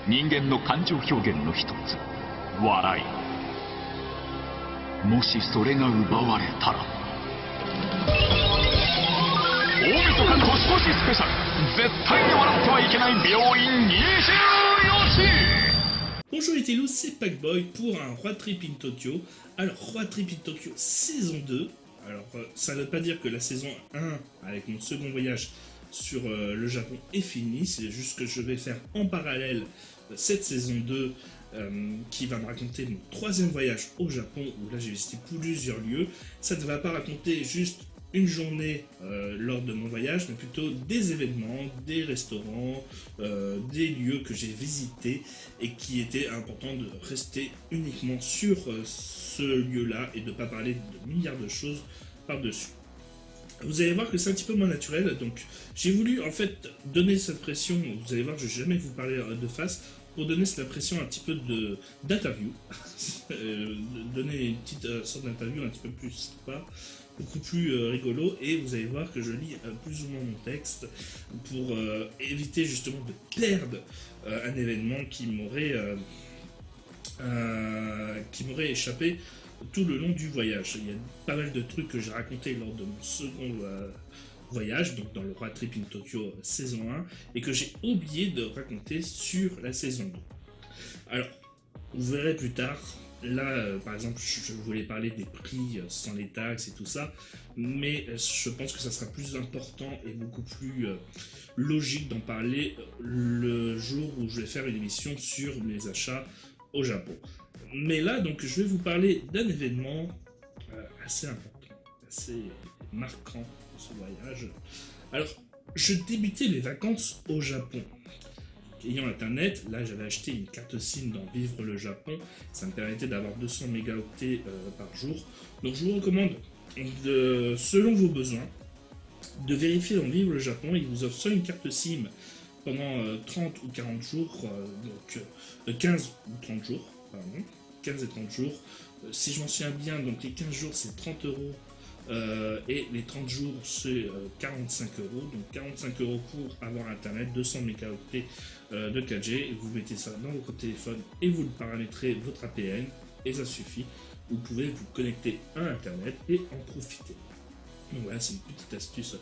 人間の感情表現の一つ、笑い。もしそれが奪われたら、大晦日年越しスペシャル、絶対に笑ってはいけない病院24時。 Bonjour les télos, c'est Packboy pour un Road Trip in Tokyo. Alors, Road Trip in Tokyo saison 2. Alors, ça ne veut pas dire que la saison 1, avec mon second voyage sur le Japon, est finie. C'est juste que je vais faire en parallèle cette saison 2 qui va me raconter mon troisième voyage au Japon, où là j'ai visité plusieurs lieux. Ça ne va pas raconter juste une journée lors de mon voyage, mais plutôt des événements, des restaurants, des lieux que j'ai visités et qui étaient importants de rester uniquement sur ce lieu-là et de ne pas parler de milliards de choses par-dessus. Vous allez voir que c'est un petit peu moins naturel, donc j'ai voulu en fait donner cette pression, vous allez voir que je ne vais jamais vous parler de face, pour donner cette impression un petit peu d'interview, donner une petite sorte d'interview un petit peu plus sympa, beaucoup plus rigolo, et vous allez voir que je lis plus ou moins mon texte pour éviter justement de perdre un événement qui m'aurait échappé tout le long du voyage. Il y a pas mal de trucs que j'ai racontés lors de mon second voyage, donc dans le Road Trip in Tokyo saison 1, et que j'ai oublié de raconter sur la saison 2. Alors, vous verrez plus tard. Là, par exemple, je voulais parler des prix sans les taxes et tout ça, mais je pense que ça sera plus important et beaucoup plus logique d'en parler le jour où je vais faire une émission sur mes achats au Japon. Mais là, donc, je vais vous parler d'un événement assez important, assez marquant de ce voyage. Alors, je débutais mes vacances au Japon. Ayant internet, là j'avais acheté une carte SIM dans Vivre le Japon, ça me permettait d'avoir 200 mégaoctets par jour. Donc je vous recommande, selon vos besoins, de vérifier dans Vivre le Japon. Il vous offre soit une carte SIM pendant 30 ou 40 jours, donc 15 ou 30 jours, pardon, 15 et 30 jours. Si je m'en souviens bien, donc les 15 jours c'est 30 euros. Et les 30 jours c'est 45 euros, donc 45 euros pour avoir internet, 200 mégaoctets de 4G, et vous mettez ça dans votre téléphone et vous le paramétrez votre APN et ça suffit. Vous pouvez vous connecter à internet et en profiter. Donc voilà, c'est une petite astuce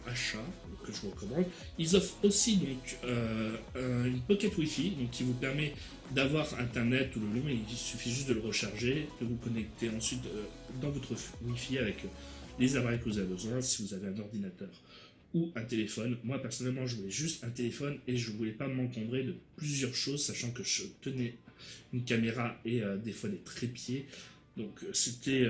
achat que je vous recommande. Ils offrent aussi donc une pocket Wi-Fi, donc qui vous permet d'avoir internet tout le long. Il suffit juste de le recharger, de vous connecter ensuite dans votre Wi-Fi avec les appareils que vous avez besoin, si vous avez un ordinateur ou un téléphone. Moi personnellement je voulais juste un téléphone et je voulais pas m'encombrer de plusieurs choses, sachant que je tenais une caméra et des fois des trépieds. Donc c'était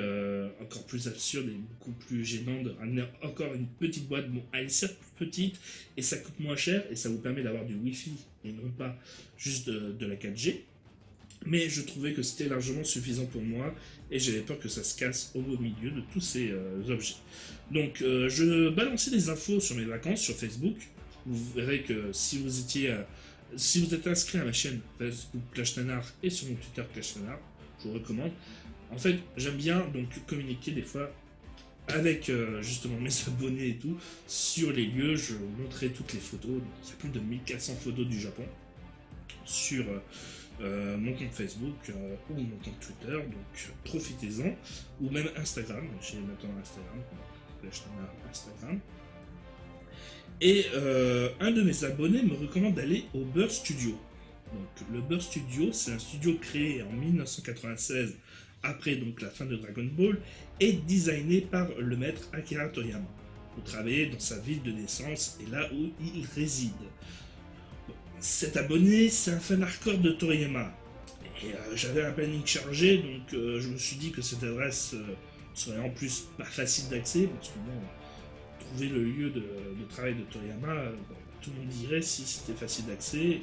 encore plus absurde et beaucoup plus gênant de ramener encore une petite boîte. Bon, elle est certes plus petite et ça coûte moins cher et ça vous permet d'avoir du Wi-Fi et non pas juste de la 4G. Mais je trouvais que c'était largement suffisant pour moi et j'avais peur que ça se casse au beau milieu de tous ces objets. Donc je balançais des infos sur mes vacances sur Facebook. Vous verrez que si vous êtes inscrit à ma chaîne Facebook Clash Nanar et sur mon Twitter Clash Nanar, je vous recommande. En fait, j'aime bien donc communiquer des fois avec justement mes abonnés et tout sur les lieux. Je montrais toutes les photos. Donc, il y a plus de 1400 photos du Japon sur mon compte Facebook ou mon compte Twitter. Donc profitez-en. Ou même Instagram. J'ai maintenant Instagram. Et un de mes abonnés me recommande d'aller au Beurre Studio. Donc le Beurre Studio, c'est un studio créé en 1996 après donc la fin de Dragon Ball, est designé par le maître Akira Toriyama, pour travailler dans sa ville de naissance et là où il réside. Bon, cet abonné, c'est un fan hardcore de Toriyama, et j'avais un planning chargé, donc je me suis dit que cette adresse serait en plus pas facile d'accès, parce que bon, trouver le lieu de travail de Toriyama, tout le monde dirait si c'était facile d'accès, et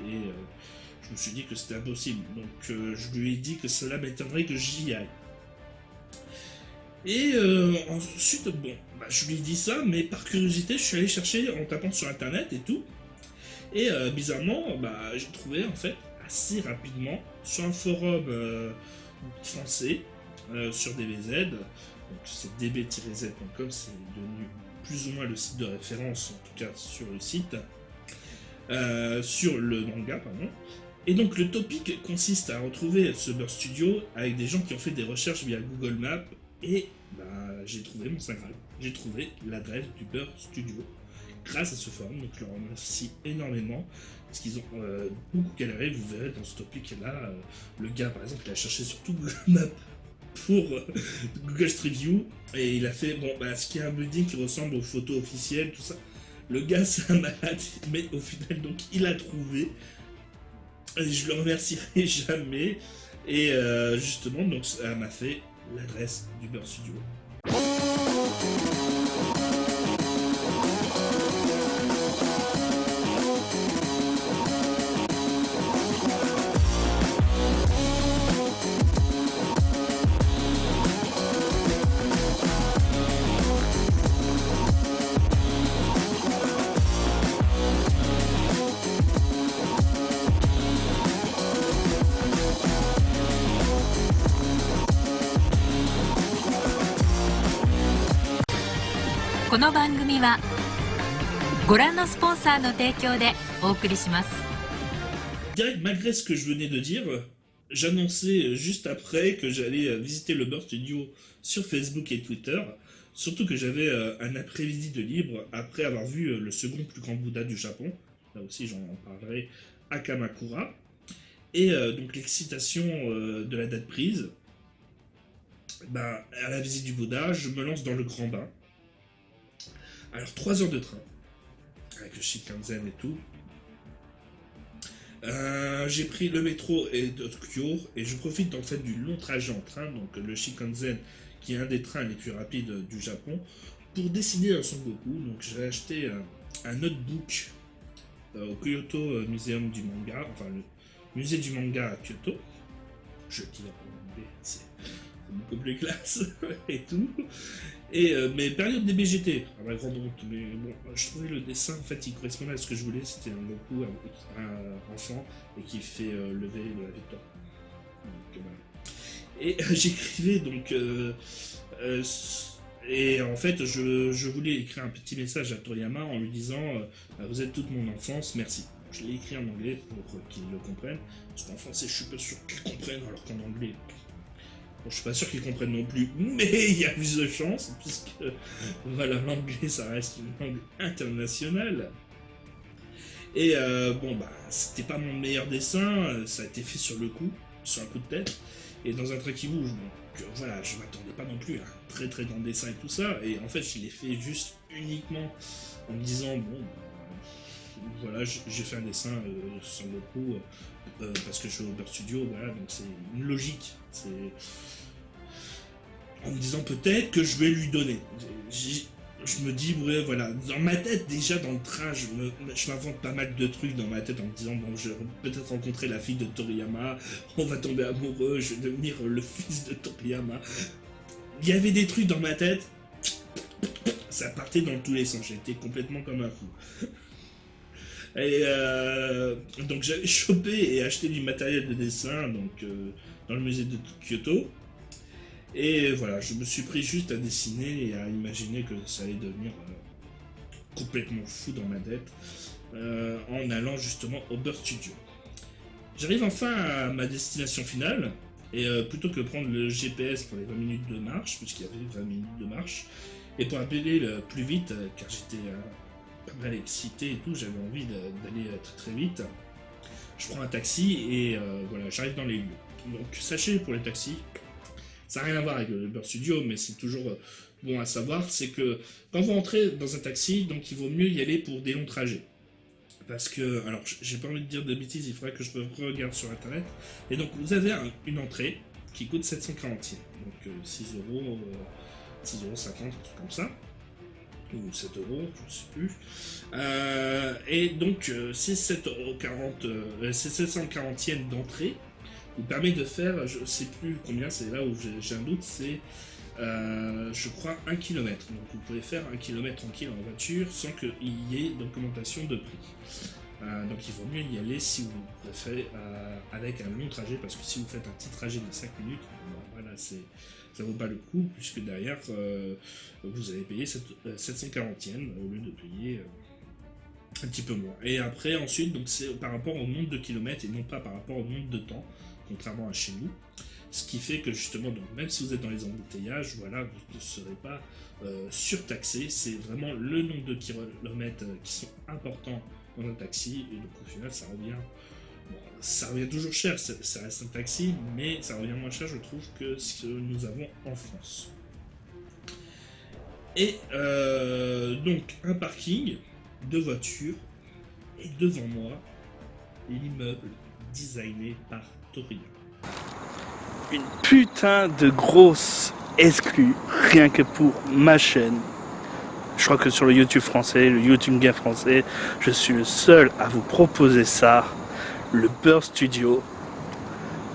je me suis dit que c'était impossible, donc je lui ai dit que cela m'étonnerait que j'y aille. Et ensuite, bon, je lui ai dit ça, mais par curiosité, je suis allé chercher en tapant sur internet et tout. Et bizarrement, j'ai trouvé en fait assez rapidement sur un forum français sur DBZ, donc c'est db-z.com, c'est devenu plus ou moins le site de référence, en tout cas sur le site. sur le manga, pardon. Et donc le topic consiste à retrouver ce Burst Studio avec des gens qui ont fait des recherches via Google Maps et bah, j'ai trouvé mon Saint Graal. J'ai trouvé l'adresse du Burst Studio grâce à ce forum, donc je leur remercie énormément parce qu'ils ont beaucoup galéré. Vous verrez dans ce topic là, le gars par exemple il a cherché sur tout Google Maps pour Google Street View et il a fait bon bah ce qui est un building qui ressemble aux photos officielles, tout ça. Le gars c'est un malade, mais au final donc il a trouvé. Je le remercierai jamais. Et justement, donc, ça m'a fait l'adresse du Burst Studio. この番組はご覧のスポンサーの提供でお送りします。 Direct, malgré ce que je venais de dire, j'annonçais juste après que j'allais visiter le Burst Studio sur Facebook et Twitter. Surtout que j'avais un après-midi de libre après avoir vu le second plus grand Bouddha du Japon. Là aussi, j'en parlerai à Kamakura. Et donc, l'excitation de la date prise. Bah, à la visite du Bouddha, je me lance dans le grand bain. Alors, 3 heures de train. Avec le Shinkansen et tout. J'ai pris le métro et Tokyo et je profite en fait du long trajet en train, donc le Shinkansen qui est un des trains les plus rapides du Japon, pour dessiner un Son Goku. Donc j'ai acheté un notebook au Kyoto Museum du Manga, enfin le musée du manga à Kyoto. Je dis en anglais, c'est beaucoup plus classe et tout. Et mes périodes des BGT, à ma grande honte, mais bon, je trouvais le dessin, en fait, il correspondait à ce que je voulais, c'était un Goku, un enfant, et qui fait lever de la victoire. Donc, voilà. Et j'écrivais donc... et en fait, je voulais écrire un petit message à Toriyama en lui disant vous êtes toute mon enfance, merci. Je l'ai écrit en anglais pour qu'il le comprenne, parce qu'en français, je suis pas sûr qu'il comprenne, alors qu'en anglais... Bon, je suis pas sûr qu'ils comprennent non plus, mais il y a plus de chance, puisque voilà, l'anglais ça reste une langue internationale. Et bon, bah, c'était pas mon meilleur dessin, ça a été fait sur le coup, sur un coup de tête, et dans un trait qui bouge. Donc voilà, je m'attendais pas non plus à un très très grand dessin et tout ça, et en fait, je l'ai fait juste uniquement en me disant, bon, voilà, j'ai fait un dessin sans le coup. Parce que je suis au Burst Studio, voilà, donc c'est une logique. C'est en me disant peut-être que je vais lui donner. Je me dis, ouais, voilà, dans ma tête, déjà dans le train, je m'invente pas mal de trucs dans ma tête en me disant, bon, je vais peut-être rencontrer la fille de Toriyama, on va tomber amoureux, je vais devenir le fils de Toriyama. Il y avait des trucs dans ma tête, ça partait dans tous les sens, j'étais complètement comme un fou. Et donc j'avais chopé et acheté du matériel de dessin donc, dans le musée de Kyoto. Et voilà, je me suis pris juste à dessiner et à imaginer que ça allait devenir complètement fou dans ma tête en allant justement au Burst Studio. J'arrive enfin à ma destination finale et plutôt que prendre le GPS pour les 20 minutes de marche, puisqu'il y avait 20 minutes de marche, et pour appeler plus vite, car j'étais... pas mal excité et tout, j'avais envie d'aller très très vite. Je prends un taxi et voilà, j'arrive dans les lieux. Donc sachez pour les taxis, ça n'a rien à voir avec le Burst Studio, mais c'est toujours bon à savoir, c'est que quand vous rentrez dans un taxi, donc il vaut mieux y aller pour des longs trajets. Parce que, alors j'ai pas envie de dire de bêtises, il faudrait que je regarde sur internet. Et donc vous avez une entrée qui coûte 740 yens, donc 6 euros, 6,50 €, un truc comme ça. Ou 7 €, je ne sais plus. Et donc, ces 740 yens d'entrée vous permet de faire, je ne sais plus combien, c'est là où j'ai un doute, c'est, je crois, 1 km. Donc, vous pouvez faire 1 km tranquille en voiture sans qu'il y ait d'augmentation de prix. Donc, il vaut mieux y aller si vous préférez avec un long trajet, parce que si vous faites un petit trajet de 5 minutes, bon, voilà, ça vaut pas le coup, puisque derrière, vous allez payer 740 yens au lieu de payer Un petit peu moins. Et après, ensuite, donc c'est par rapport au nombre de kilomètres et non pas par rapport au nombre de temps, contrairement à chez nous. Ce qui fait que justement, donc, même si vous êtes dans les embouteillages, voilà, vous ne serez pas surtaxé. C'est vraiment le nombre de kilomètres qui sont importants dans un taxi. Et donc au final, ça revient toujours cher. Ça reste un taxi, mais ça revient moins cher, je trouve, que ce que nous avons en France. Et donc un parking de voitures et devant moi l'immeuble designé par Toriyama. Une putain de grosse exclue rien que pour ma chaîne. Je crois que sur le YouTube français, le YouTube Game français, je suis le seul à vous proposer ça. Le Burst Studio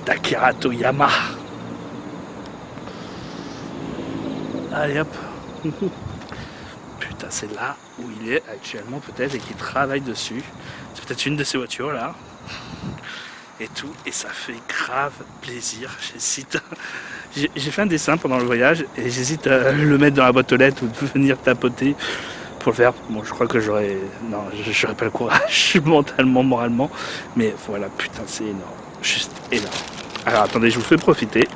d'Akira Toriyama. Allez hop. Putain, c'est là où il est actuellement peut-être et qu'il travaille dessus. C'est peut-être une de ces voitures là. Et tout, et ça fait grave plaisir. J'hésite. J'ai fait un dessin pendant le voyage et j'hésite à le mettre dans la boîte aux lettres ou de venir tapoter pour le faire. Bon, je crois que j'aurais pas le courage mentalement, moralement, mais voilà, putain, c'est énorme, juste énorme. Alors attendez, je vous fais profiter.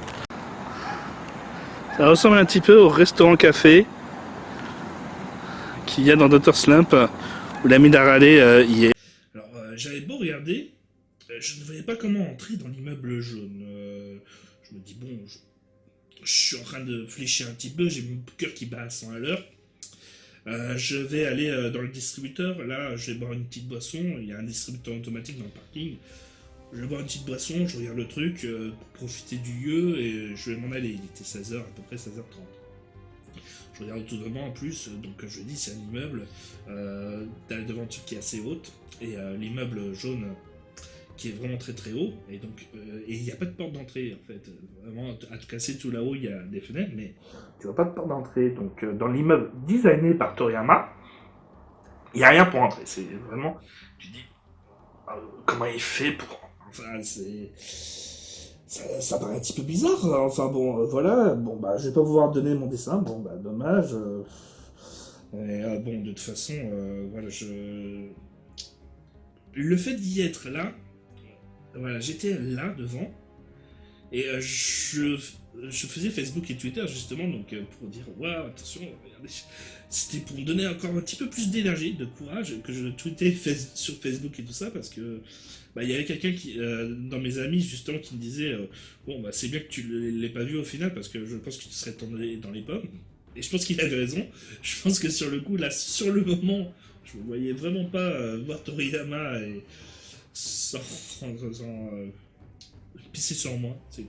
Ça ressemble un petit peu au restaurant-café qu'il y a dans Dr Slump où l'ami d'Arale y est. Alors j'avais beau regarder, je ne voyais pas comment entrer dans l'immeuble jaune. Je me dis bon, je suis en train de fléchir un petit peu, j'ai mon cœur qui bat à 100 à l'heure. Je vais aller dans le distributeur, là je vais boire une petite boisson, il y a un distributeur automatique dans le parking. Je vais boire une petite boisson, je regarde le truc, pour profiter du lieu et je vais m'en aller. Il était 16h, à peu près 16h30. Je regarde autour de moi en plus, donc je dis c'est un immeuble devanture qui est assez haute et l'immeuble jaune qui est vraiment très très haut et donc et il n'y a pas de porte d'entrée en fait, vraiment à tout casser tout là-haut il y a des fenêtres mais tu vois pas de porte d'entrée, donc dans l'immeuble designé par Toriyama il n'y a rien pour entrer, c'est vraiment tu dis comment il fait pour, enfin c'est ça paraît un petit peu bizarre, enfin bon voilà, bon bah je vais pas pouvoir donner mon dessin, bon bah dommage, et, bon de toute façon voilà le fait d'y être là, voilà, j'étais là devant et je faisais Facebook et Twitter justement donc pour dire waouh attention regardez, c'était pour me donner encore un petit peu plus d'énergie, de courage que je tweetais sur Facebook et tout ça parce que bah, il y avait quelqu'un qui dans mes amis justement qui me disait bon bah c'est bien que tu l'aies pas vu au final parce que je pense que tu serais tombé dans les pommes et je pense qu'il avait raison. Je pense que sur le coup là sur le moment je me voyais vraiment pas voir Toriyama et sans pisser sur moi, c'est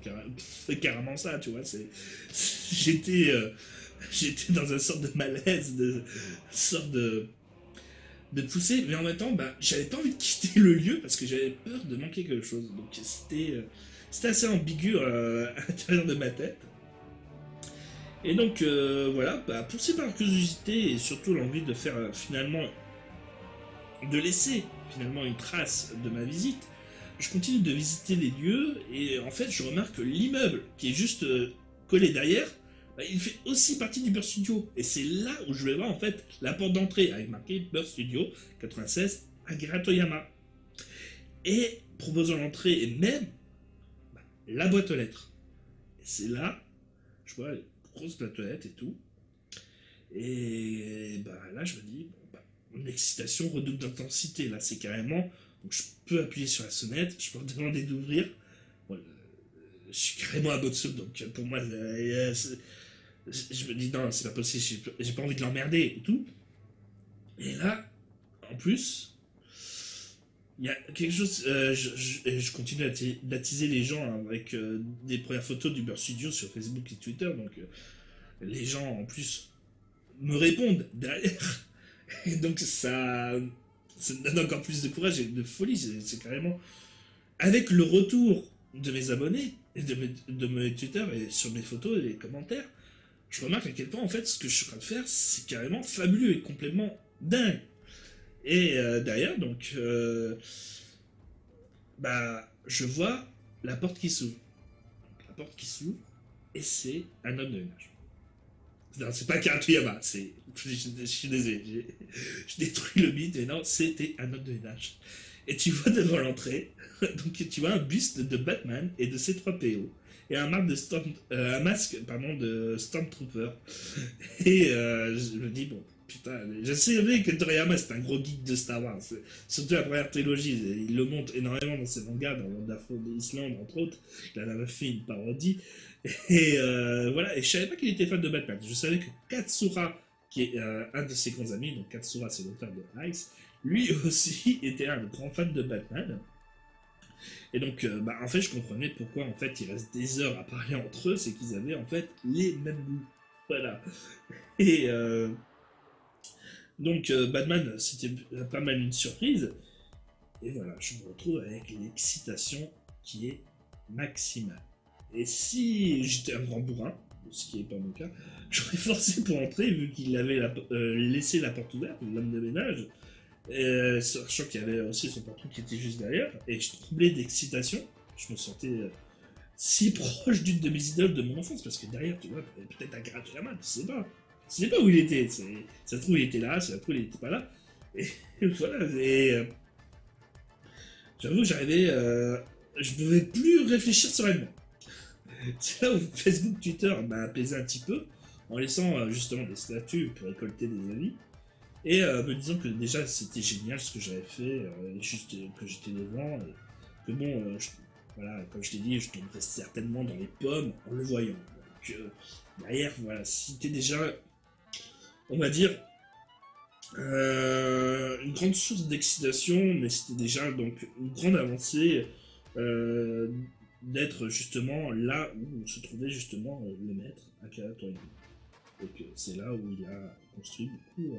carrément ça, tu vois. J'étais dans une sorte de malaise, sorte de pousser, mais en même temps, bah, j'avais pas envie de quitter le lieu parce que j'avais peur de manquer quelque chose. Donc c'était assez ambigu à l'intérieur de ma tête. Et donc voilà, bah, poussé par la curiosité et surtout l'envie de faire finalement de laisser finalement une trace de ma visite, je continue de visiter les lieux et en fait je remarque que l'immeuble qui est juste collé derrière, bah, il fait aussi partie du Burst Studio et c'est là où je vais voir en fait la porte d'entrée avec marqué Burst Studio 96 Akira Toriyama et proposant l'entrée et même bah, la boîte aux lettres. Et c'est là, je vois les grosses boîtes aux lettres et tout et bah là je me dis bon, bah, mon excitation redouble d'intensité, là c'est carrément, donc je peux appuyer sur la sonnette, je peux leur demander d'ouvrir, bon, je suis carrément à bout de soupe, donc pour moi, je me dis non c'est pas possible, j'ai pas envie de l'emmerder et tout, et là, en plus, il y a quelque chose, je continue d'attiser les gens avec des premières photos du Burst Studio sur Facebook et Twitter, donc les gens en plus me répondent derrière. Et donc ça me donne encore plus de courage et de folie, c'est carrément... Avec le retour de mes abonnés, et de mes Twitter et sur mes photos et les commentaires, je remarque à quel point en fait ce que je suis en train de faire, c'est carrément fabuleux et complètement dingue. Et derrière, donc, bah, je vois la porte qui s'ouvre. La porte qui s'ouvre, et c'est un homme de ménage. Non, c'est pas Akira Toriyama, c'est. Je suis désolé, je détruis le mythe, mais non, c'était un homme de ménage. Et tu vois devant l'entrée, donc tu vois un buste de Batman et de C3PO, et un masque pardon, de Stormtrooper. Et je me dis, bon, putain, je savais que Toriyama c'était un gros geek de Star Wars, surtout la première trilogie, il le montre énormément dans ses mangas, dans Wonderful Island entre autres, il en avait fait une parodie, et voilà, et je savais pas qu'il était fan de Batman, je savais que Katsura, qui est un de ses grands amis, donc Katsura c'est l'auteur de Ice, lui aussi était un grand fan de Batman, et donc, en fait, je comprenais pourquoi en fait ils restent des heures à parler entre eux, c'est qu'ils avaient en fait les mêmes goûts. Voilà. Et donc, Batman, c'était pas mal une surprise. Et voilà, je me retrouve avec l'excitation qui est maximale. Et si j'étais un grand bourrin, ce qui n'est pas mon cas, j'aurais forcé pour entrer vu qu'il avait laissé la porte ouverte, l'homme de ménage. Sachant qu'il y avait aussi son patron qui était juste derrière, et je tremblais d'excitation. Je me sentais si proche d'une de mes idoles de mon enfance, parce que derrière, tu vois, peut-être un gratte de la main, tu sais pas. Tu sais pas où il était. Ça se trouve, il était là, ça se trouve, il était pas là. Et voilà, et j'avoue que j'arrivais. Je pouvais plus réfléchir sereinement. C'est là où Facebook, Twitter m'a apaisé un petit peu, en laissant justement des statuts pour récolter des avis. Et me disant que déjà c'était génial ce que j'avais fait, juste que j'étais devant, et que bon, voilà, comme je t'ai dit, je tomberais certainement dans les pommes en le voyant. Donc derrière, voilà, c'était déjà, on va dire, une grande source d'excitation, mais c'était déjà donc une grande avancée d'être justement là où se trouvait justement le maître, Akira Toriyama. Donc c'est là où il a construit beaucoup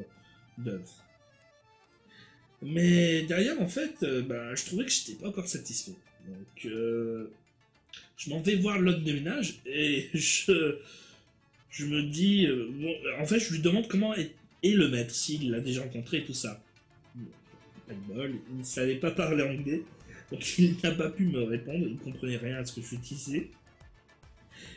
d'œuvres. Mais derrière, en fait, je trouvais que j'étais pas encore satisfait. Donc, je m'en vais voir l'homme de ménage et je me dis, bon, en fait, je lui demande comment est le maître, s'il l'a déjà rencontré et tout ça. Bon, pas de bol, il ne savait pas parler anglais, donc il n'a pas pu me répondre, il ne comprenait rien à ce que je disais.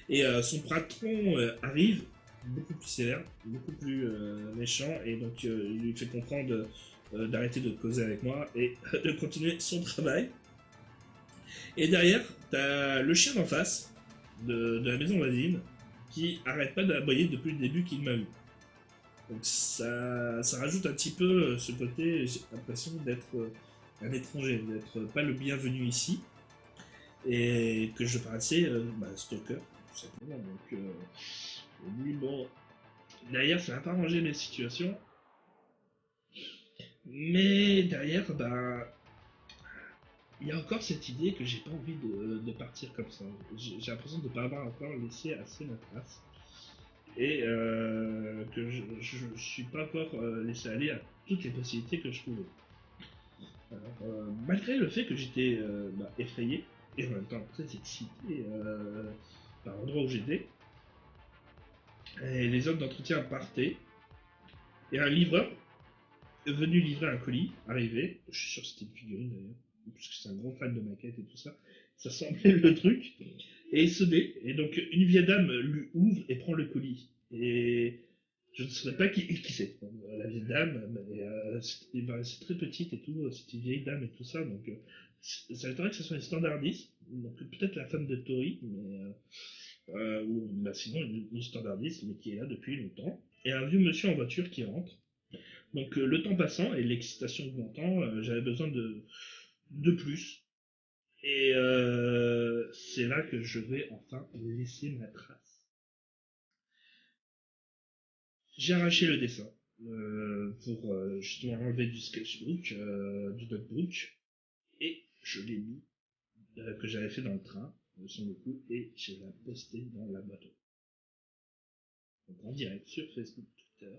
Et son patron arrive, beaucoup plus sévère, beaucoup plus méchant, et donc il lui fait comprendre d'arrêter de causer avec moi et de continuer son travail. Et derrière, t'as le chien d'en face, de la maison voisine, qui arrête pas d'aboyer depuis le début qu'il m'a vu. Donc ça rajoute un petit peu ce côté, j'ai l'impression d'être un étranger, d'être pas le bienvenu ici, et que je paraissais stalker, tout simplement. Donc, lui, bon, derrière, ça n'a pas arrangé mes situations. Mais derrière, il y a encore cette idée que j'ai pas envie de partir comme ça. J'ai l'impression de ne pas avoir encore laissé assez ma trace. Et que je suis pas encore laissé aller à toutes les possibilités que je pouvais. Alors, malgré le fait que j'étais effrayé, et en même temps très excité par l'endroit où j'étais, et les hommes d'entretien partaient, et un livreur venu livrer un colis, arrivé, je suis sûr que c'était une figurine d'ailleurs, puisque c'est un gros fan de maquettes et tout ça, ça semblait le truc, et il sonnait, et donc une vieille dame lui ouvre et prend le colis, et je ne saurais pas qui c'est, la vieille dame, c'est très petite et tout, c'est une vieille dame et tout ça, donc ça m'étonnerait que ce soit une standardiste, donc peut-être la femme de Tori, mais ou sinon une standardiste, mais qui est là depuis longtemps, et un vieux monsieur en voiture qui rentre. Donc le temps passant et l'excitation augmentant, j'avais besoin de plus. Et c'est là que je vais enfin laisser ma trace. J'ai arraché le dessin pour justement l'enlever du sketchbook, du notebook, et je l'ai mis, que j'avais fait dans le train, sur le coup, et je l'ai posté dans la boîte. Donc en direct sur Facebook, Twitter,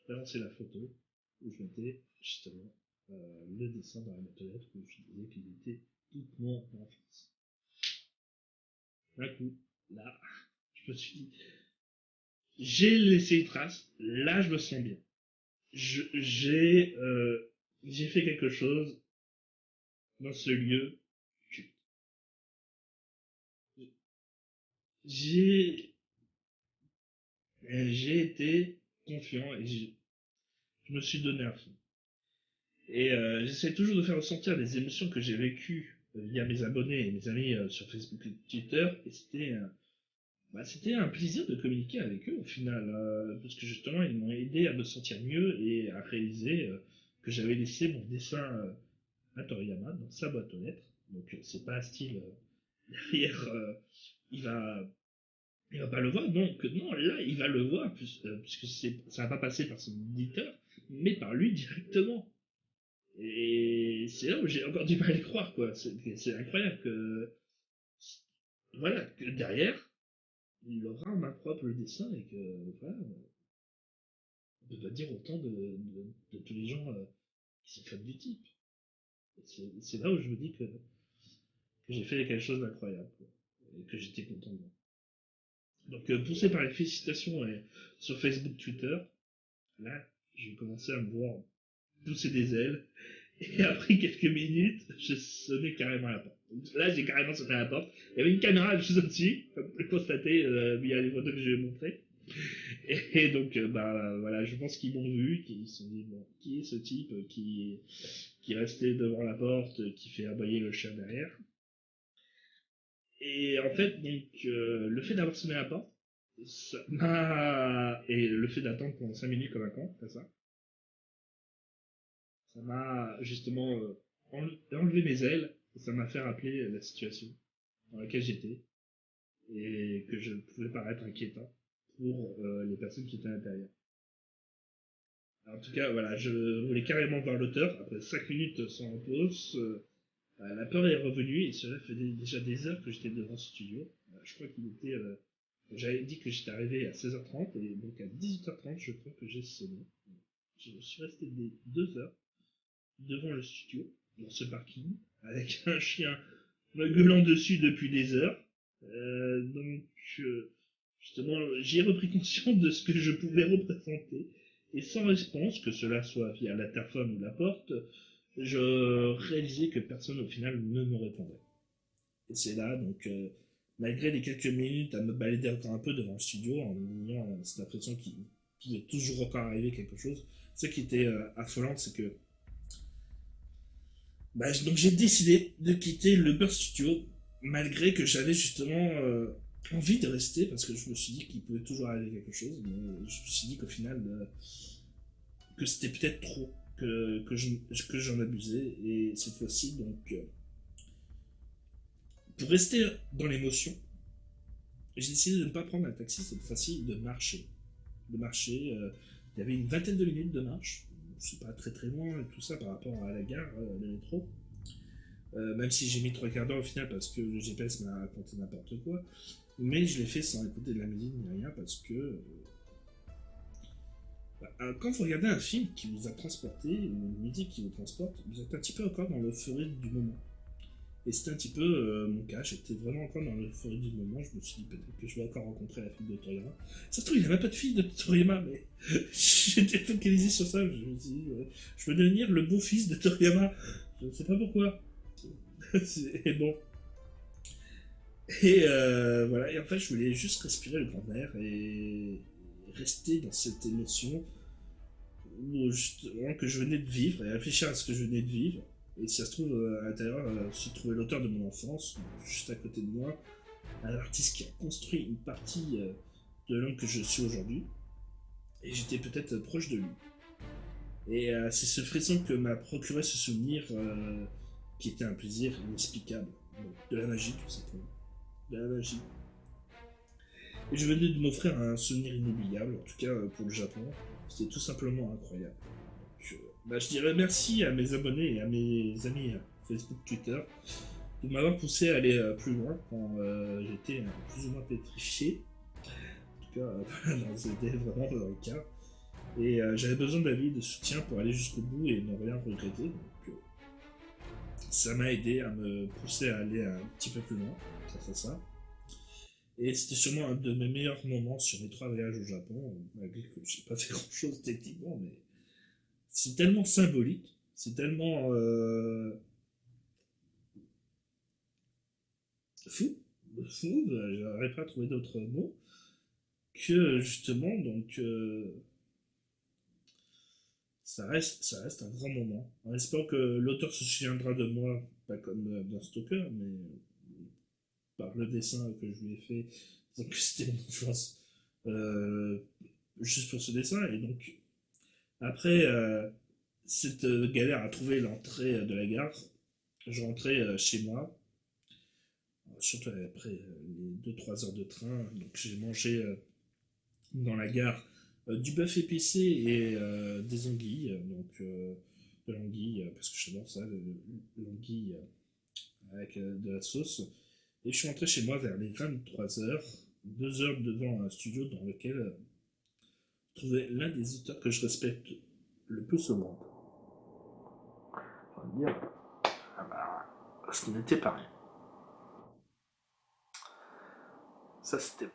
j'ai lancé la photo où je mettais justement le dessin dans la boîte aux lettres où je disais qu'il était toute mon enfance. D'un coup, là, je me suis dit, j'ai laissé une trace, là je me sens bien. J'ai fait quelque chose dans ce lieu culte. J'ai Et j'ai été confiant et je me suis donné à fond. Et j'essaie toujours de faire ressentir les émotions que j'ai vécues via mes abonnés et mes amis sur Facebook et Twitter. Et c'était un plaisir de communiquer avec eux au final, parce que justement ils m'ont aidé à me sentir mieux et à réaliser que j'avais laissé mon dessin à Toriyama dans sa boîte aux lettres. Donc c'est pas un style derrière, il va il va pas le voir, donc non, là il va le voir, puisque ça va pas passer par son éditeur, mais par lui directement. Et c'est là où j'ai encore du mal à y croire, quoi. C'est incroyable que, voilà, que derrière, il aura en main propre le dessin et que, voilà, on peut pas dire autant de tous les gens qui sont fans du type. C'est là où je me dis que j'ai fait quelque chose d'incroyable, quoi, et que j'étais content de moi. Donc, poussé par les félicitations sur Facebook, Twitter, là, j'ai commencé à me voir pousser des ailes. Et après quelques minutes, je sonnais carrément à la porte. Là, j'ai carrément sonné à la porte. Il y avait une caméra juste au-dessus, comme vous le constatez via les photos que je vais montrer. Et donc, bah voilà, je pense qu'ils m'ont vu, qu'ils se sont dit, bon, qui est ce type qui restait devant la porte, qui fait aboyer le chien derrière. Et en fait, donc, le fait d'avoir sonné à la porte, et le fait d'attendre pendant 5 minutes comme un con, c'est ça. Ça m'a justement enlevé mes ailes, et ça m'a fait rappeler la situation dans laquelle j'étais, et que je pouvais paraître inquiétant pour les personnes qui étaient à l'intérieur. En tout cas, voilà, je voulais carrément voir l'auteur. Après 5 minutes sans pause, la peur est revenue, et cela faisait déjà des heures que j'étais devant ce studio. Je crois qu'il était... j'avais dit que j'étais arrivé à 16h30, et donc à 18h30, je crois que j'ai sonné. Je suis resté des 2 heures devant le studio, dans ce parking, avec un chien me gueulant dessus depuis des heures. Donc, justement, j'ai repris conscience de ce que je pouvais représenter. Et sans réponse, que cela soit via l'interphone ou la porte, je réalisais que personne au final ne me répondait. Et c'est là, donc, malgré les quelques minutes à me balader encore un peu devant le studio, en ayant cette impression qu'il pouvait toujours encore arriver quelque chose, ce qui était affolant, c'est que donc j'ai décidé de quitter le Burst Studio, malgré que j'avais justement envie de rester, parce que je me suis dit qu'il pouvait toujours arriver quelque chose, mais je me suis dit qu'au final, que c'était peut-être trop, que j'en abusais, et cette fois-ci, donc, pour rester dans l'émotion, j'ai décidé de ne pas prendre un taxi cette fois-ci, de marcher. Il y avait une vingtaine de minutes de marche, c'est pas très très loin et tout ça par rapport à la gare, le métro. Même si j'ai mis 3 quarts d'heure au final parce que le GPS m'a raconté n'importe quoi. Mais je l'ai fait sans écouter de la musique ni rien parce que quand vous regardez un film qui vous a transporté ou une musique qui vous transporte, vous êtes un petit peu encore dans l'euphorie du moment. Et c'était un petit peu mon cas, j'étais vraiment encore dans l'euphorie du moment, je me suis dit peut-être que je vais encore rencontrer la fille de Toriyama. Ça se trouve, il n'y a même pas de fille de Toriyama, mais j'étais focalisé sur ça, je me suis dit, je veux devenir le beau-fils de Toriyama, je ne sais pas pourquoi. Et bon. Et voilà, et en fait, je voulais juste respirer le grand air et rester dans cette émotion justement que je venais de vivre et réfléchir à ce que je venais de vivre. Et si ça se trouve, à l'intérieur se trouvait l'auteur de mon enfance, juste à côté de moi, un artiste qui a construit une partie de l'homme que je suis aujourd'hui, et j'étais peut-être proche de lui. Et c'est ce frisson que m'a procuré ce souvenir qui était un plaisir inexplicable. Donc, de la magie, tout simplement. De la magie. Et je venais de m'offrir un souvenir inoubliable, en tout cas pour le Japon. C'était tout simplement incroyable. Je dirais merci à mes abonnés et à mes amis Facebook, Twitter de m'avoir poussé à aller plus loin quand j'étais plus ou moins pétrifié. En tout cas, c'était vraiment dans le cas. Et j'avais besoin d'avis, de soutien pour aller jusqu'au bout et ne rien regretter. Donc, ça m'a aidé à me pousser à aller un petit peu plus loin grâce à ça. Et c'était sûrement un de mes meilleurs moments sur mes 3 voyages au Japon, malgré que j'ai pas fait grand chose techniquement, mais c'est tellement symbolique, c'est tellement fou, j'arrive pas à trouver d'autres mots, que justement, donc, ça reste un grand moment. En espérant que l'auteur se souviendra de moi, pas comme dans Stalker, mais par le dessin que je lui ai fait, disant que c'était mon influence, juste pour ce dessin. Et donc, après cette galère à trouver l'entrée de la gare, je rentrais chez moi, surtout après les 2-3 heures de train. Donc, j'ai mangé dans la gare du bœuf épicé et des anguilles, de l'anguille, parce que j'adore ça, l'anguille avec de la sauce. Et je suis rentré chez moi vers les 23 heures, 2 heures devant un studio dans lequel je trouvais l'un des auteurs que je respecte le plus au monde. On va dire, ce n'était pas rien. Ça, c'était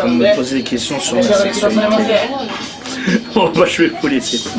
me poser des questions sur ma sexualité. Bon, moi je vais vous laisser.